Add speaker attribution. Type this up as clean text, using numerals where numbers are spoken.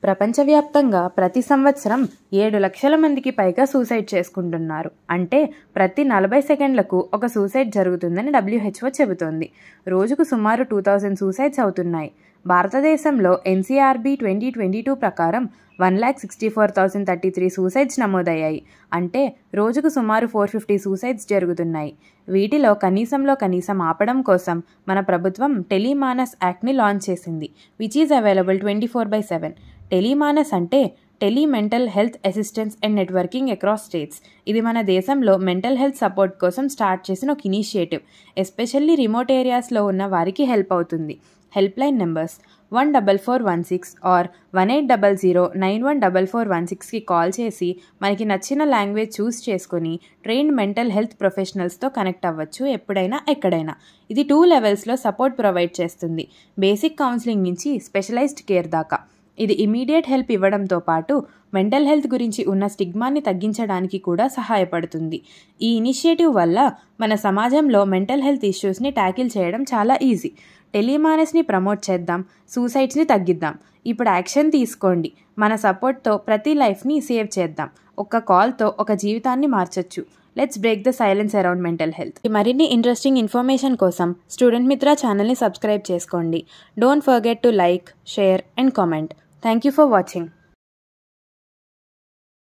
Speaker 1: ప్రపంచవ్యాప్తంగా ప్రతి సంవత్సరం 7 లక్షల మందికి పైగా సూసైడ్ చేసుకుంటున్నారు. అంటే ప్రతి 40 సెకండ్లకు ఒక సూసైడ్ జరుగుతుందని WHO చెబుతోంది. రోజుకు సుమారు 2000 సూసైడ్స్ అవుతున్నాయి. భారతదేశంలో NCRB 2022 ప్రకారం 1,64,033 సూసైడ్స్ నమోదయ్యాయి. అంటే రోజుకు సుమారు 450 సూసైడ్స్ జరుగుతున్నాయి. వీటిలో కనీసం ఆపడం కోసం మన ప్రభుత్వం టెలిమానస్ యాక్ట్ని లాంచ్ చేసింది, విచ్ ఈజ్ అవైలబుల్ 24/7. టెలిమానస్ అంటే tele mental health assistance and networking across states. ఇది మన దేశంలో మెంటల్ హెల్త్ సపోర్ట్ కోసం స్టార్ట్ చేసిన ఒక ఇనిషియేటివ్. ఎస్పెషల్లీ రిమోట్ ఏరియాస్లో ఉన్న వారికి హెల్ప్ అవుతుంది. హెల్ప్ లైన్ నెంబర్స్ 14416 ఆర్ 1800914416కి కాల్ చేసి మనకి నచ్చిన లాంగ్వేజ్ చూస్ చేసుకొని ట్రైన్డ్ మెంటల్ హెల్త్ ప్రొఫెషనల్స్తో కనెక్ట్ అవ్వచ్చు, ఎప్పుడైనా ఎక్కడైనా. ఇది 2 లెవెల్స్లో సపోర్ట్ ప్రొవైడ్ చేస్తుంది, బేసిక్ కౌన్సిలింగ్ నుంచి స్పెషలైజ్డ్ కేర్ దాకా. ఇది ఇమీడియట్ హెల్ప్ ఇవ్వడంతో పాటు మెంటల్ హెల్త్ గురించి ఉన్న స్టిగ్మాని తగ్గించడానికి కూడా సహాయపడుతుంది. ఈ ఇనిషియేటివ్ వల్ల మన సమాజంలో మెంటల్ హెల్త్ ఇష్యూస్ని ట్యాకిల్ చేయడం చాలా ఈజీ. టెలిమానస్ని ప్రమోట్ చేద్దాం, సూసైడ్స్ని తగ్గిద్దాం. ఇప్పుడు యాక్షన్ తీసుకోండి. మన సపోర్ట్తో ప్రతి లైఫ్ని సేవ్ చేద్దాం. ఒక్క కాల్తో ఒక జీవితాన్ని మార్చొచ్చు. Let's break the silence around mental health. మరిన్ని ఇంట్రెస్టింగ్ ఇన్ఫర్మేషన్ కోసం స్టూడెంట్ మిత్ర ఛానల్ని సబ్స్క్రైబ్ చేసుకోండి. Don't forget to like, share and comment. Thank you for watching.